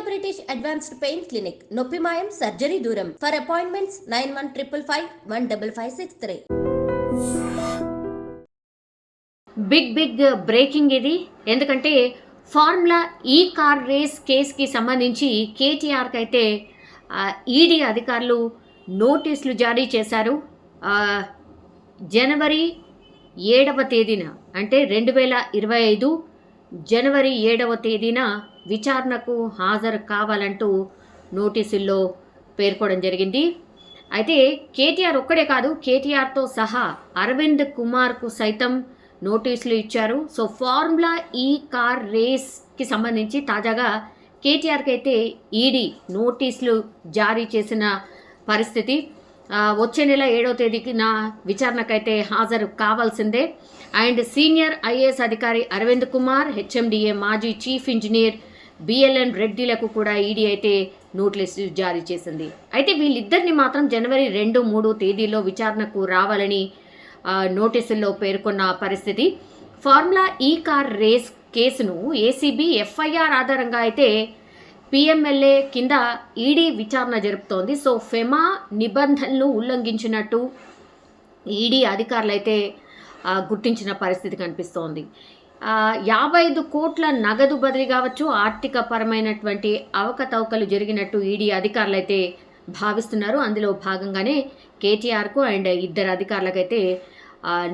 British advanced pain clinic, నొప్పి మాయం, surgery దూరం. For appointments 9155515563. బిగ్ బ్రేకింగ్ ఇది. ఎందుకంటే ఫార్ములా ఈ కార్ రేస్ కేసుకి సంబంధించి కేటీఆర్కి అయితే ఈడీ అధికారులు నోటీసులు జారీ చేశారు. జనవరి 7వ తేదీన అంటే 2025 జనవరి 7వ తేదీన విచారణకు హాజరు కావాలంటూ నోటీసుల్లో పేర్కొనడం జరిగింది. అయితే కేటీఆర్ ఒక్కడే కాదు, కేటీఆర్తో సహా అరవింద్ కుమార్కు సైతం నోటీసులు ఇచ్చారు. సో ఫార్ములా ఈ కార్ రేస్కి సంబంధించి తాజాగా కేటీఆర్కి అయితే ఈడీ నోటీసులు జారీ చేసిన పరిస్థితి. వచ్చే నెల 7వ తేదీన విచారణకైతే హాజరు కావాల్సిందే. అండ్ సీనియర్ ఐఏఎస్ అధికారి అరవింద్ కుమార్, హెచ్ఎండిఏ మాజీ చీఫ్ ఇంజనీర్ బిఎల్ఎన్ రెడ్డిలకు కూడా ఈడీ అయితే నోటీసు జారీ చేసింది. అయితే వీళ్ళిద్దరిని మాత్రం జనవరి 2, 3 తేదీల్లో విచారణకు రావాలని నోటీసుల్లో పేర్కొన్న పరిస్థితి. ఫార్ములా ఈ కార్ రేస్ కేసును ఏసీబీ ఎఫ్ఐఆర్ ఆధారంగా అయితే పిఎంఎల్ఏ కింద ఈడీ విచారణ జరుపుతోంది. సో ఫెమా నిబంధనలు ఉల్లంఘించినట్టు ఈడీ అధికారులు అయితే గుర్తించిన పరిస్థితి కనిపిస్తోంది. 55 కోట్ల నగదు బదిలీ కావచ్చు, ఆర్థిక పరమైనటువంటి అవకతవకలు జరిగినట్టు ఈడీ అధికారులు అయితే భావిస్తున్నారు. అందులో భాగంగానే కేటీఆర్కు అండ్ ఇద్దరు అధికారులకైతే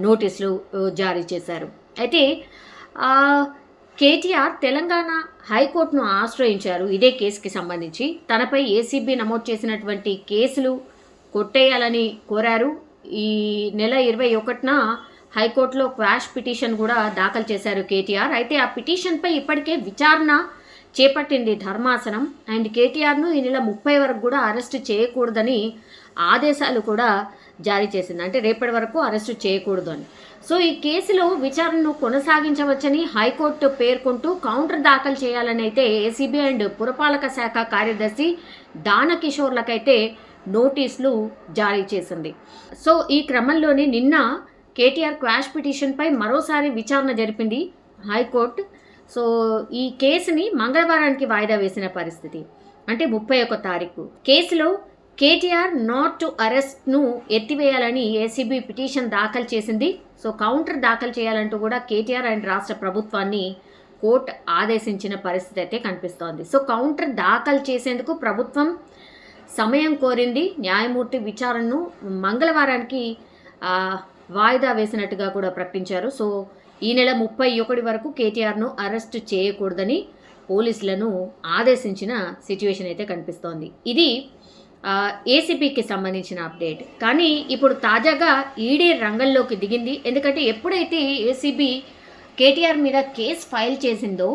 నోటీసులు జారీ చేశారు. అయితే కేటీఆర్ తెలంగాణ హైకోర్టును ఆశ్రయించారు ఇదే కేసుకి సంబంధించి. తనపై ఏసీబీ నమోదు చేసినటువంటి కేసులు కొట్టేయాలని కోరారు. ఈ నెల 21న హైకోర్టులో క్వాష్ పిటిషన్ కూడా దాఖలు చేశారు కేటీఆర్. అయితే ఆ పిటిషన్పై ఇప్పటికే విచారణ చేపట్టింది ధర్మాసనం. అండ్ కేటీఆర్ను ఈ నెల 30 వరకు కూడా అరెస్టు చేయకూడదని ఆదేశాలు కూడా జారీ చేసింది. అంటే రేపటి వరకు అరెస్టు చేయకూడదు అని. సో ఈ కేసులో విచారణను కొనసాగించవచ్చని హైకోర్టు పేర్కొంటూ కౌంటర్ దాఖలు చేయాలని అయితే ఏసీబీ అండ్ పురపాలక శాఖ కార్యదర్శి దానకిషోర్లకైతే నోటీసులు జారీ చేసింది. సో ఈ క్రమంలోనే నిన్న కేటీఆర్ క్వాష్ పిటిషన్పై మరోసారి విచారణ జరిపింది హైకోర్టు. సో ఈ కేసుని మంగళవారానికి వాయిదా వేసిన పరిస్థితి, అంటే 31వ తారీఖు. కేసులో కేటీఆర్ నాట్ టు అరెస్ట్ను ఎత్తివేయాలని ఏసీబీ పిటిషన్ దాఖలు చేసింది. సో కౌంటర్ దాఖలు చేయాలంటూ కూడా కేటీఆర్ అండ్ రాష్ట్ర ప్రభుత్వాన్ని కోర్టు ఆదేశించిన పరిస్థితి అయితే కనిపిస్తోంది. సో కౌంటర్ దాఖలు చేసేందుకు ప్రభుత్వం సమయం కోరింది. న్యాయమూర్తి విచారణను మంగళవారానికి వాయిదా వేసినట్టుగా కూడా ప్రకటించారు. సో ఈ నెల 31 వరకు కేటీఆర్ను అరెస్ట్ చేయకూడదని పోలీసులను ఆదేశించిన సిచ్యువేషన్ అయితే కనిపిస్తోంది. ఇది ఏసీబీకి సంబంధించిన అప్డేట్. కానీ ఇప్పుడు తాజాగా ఈడీ రంగంలోకి దిగింది. ఎందుకంటే ఎప్పుడైతే ఏసీబీ కేటీఆర్ మీద కేసు ఫైల్ చేసిందో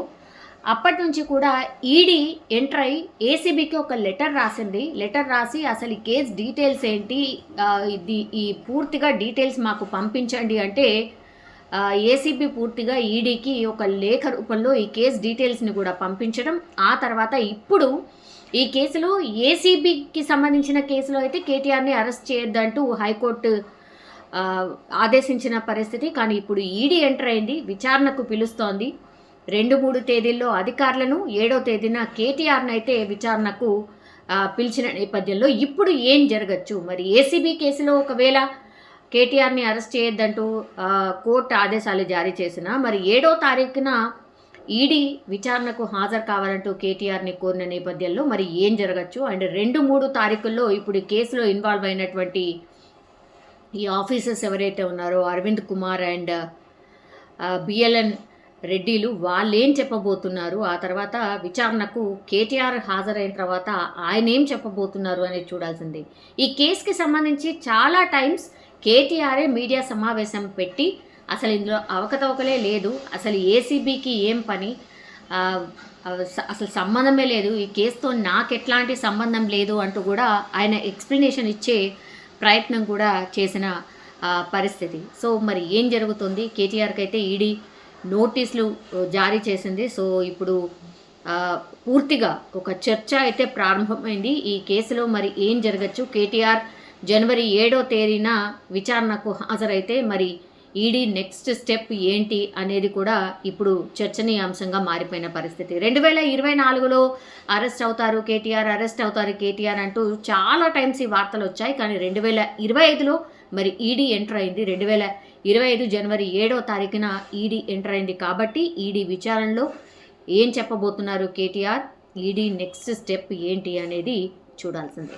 అప్పటి నుంచి కూడా ఈడీ ఎంటర్ అయి ఏసీబీకి ఒక లెటర్ రాసింది. లెటర్ రాసి అసలు ఈ కేసు డీటెయిల్స్ ఏంటి, ఈ పూర్తిగా డీటెయిల్స్ మాకు పంపించండి అంటే ఏసీబీ పూర్తిగా ఈడీకి ఒక లేఖ రూపంలో ఈ కేసు డీటెయిల్స్ని కూడా పంపించడం. ఆ తర్వాత ఇప్పుడు ఈ కేసులో ఏసీబీకి సంబంధించిన కేసులో అయితే కేటీఆర్ని అరెస్ట్ చేయొద్దంటూ హైకోర్టు ఆదేశించిన పరిస్థితి. కానీ ఇప్పుడు ఈడీ ఎంటర్ అయింది, విచారణకు పిలుస్తోంది. 2-3 తేదీల్లో అధికారులను, 7వ తేదీన కేటీఆర్ని అయితే విచారణకు పిలిచిన నేపథ్యంలో ఇప్పుడు ఏం జరగచ్చు? మరి ఏసీబీ కేసులో ఒకవేళ కేటీఆర్ని అరెస్ట్ చేయొద్దంటూ కోర్టు ఆదేశాలు జారీ చేసినా మరి 7వ తారీఖున ఈడీ విచారణకు హాజరు కావాలంటూ కేటీఆర్ని కోరిన నేపథ్యంలో మరి ఏం జరగచ్చు? అండ్ 2-3 తారీఖుల్లో ఇప్పుడు కేసులో ఇన్వాల్వ్ అయినటువంటి ఈ ఆఫీసర్స్ ఎవరైతే ఉన్నారో అరవింద్ కుమార్ అండ్ బిఎల్ఎన్ రెడ్డిలు వాళ్ళేం చెప్పబోతున్నారు, ఆ తర్వాత విచారణకు కేటీఆర్ హాజరైన తర్వాత ఆయన ఏం చెప్పబోతున్నారు అనేది చూడాల్సింది. ఈ కేసుకి సంబంధించి చాలా టైమ్స్ కేటీఆరే మీడియా సమావేశం పెట్టి అసలు ఇందులో అవకతవకలే లేదు, అసలు ఏసీబీకి ఏం పని, అసలు సంబంధమే లేదు, ఈ కేసుతో నాకు ఎట్లాంటి సంబంధం లేదు అంటూ కూడా ఆయన ఎక్స్ప్లెనేషన్ ఇచ్చే ప్రయత్నం కూడా చేసిన పరిస్థితి. సో మరి ఏం జరుగుతుంది? కేటీఆర్కి అయితే ఈడీ నోటీసులు జారీ చేసింది. సో ఇప్పుడు పూర్తిగా ఒక చర్చ అయితే ప్రారంభమైంది ఈ కేసులో. మరి ఏం జరగచ్చు? కేటీఆర్ జనవరి 7వ తేదీన విచారణకు హాజరైతే మరి ఈడీ నెక్స్ట్ స్టెప్ ఏంటి అనేది కూడా ఇప్పుడు చర్చనీయాంశంగా మారిపోయిన పరిస్థితి. 2024లో అరెస్ట్ అవుతారు కేటీఆర్ అంటూ చాలా టైమ్స్ ఈ వార్తలు వచ్చాయి. కానీ 2025లో మరి ఈడీ ఎంటర్ అయింది. 2025 జనవరి 7వ తారీఖున ఈడీ ఎంటర్ అయింది. కాబట్టి ఈడీ విచారణలో ఏం చెప్పబోతున్నారు కేటీఆర్, ఈడీ నెక్స్ట్ స్టెప్ ఏంటి అనేది చూడాల్సిందే.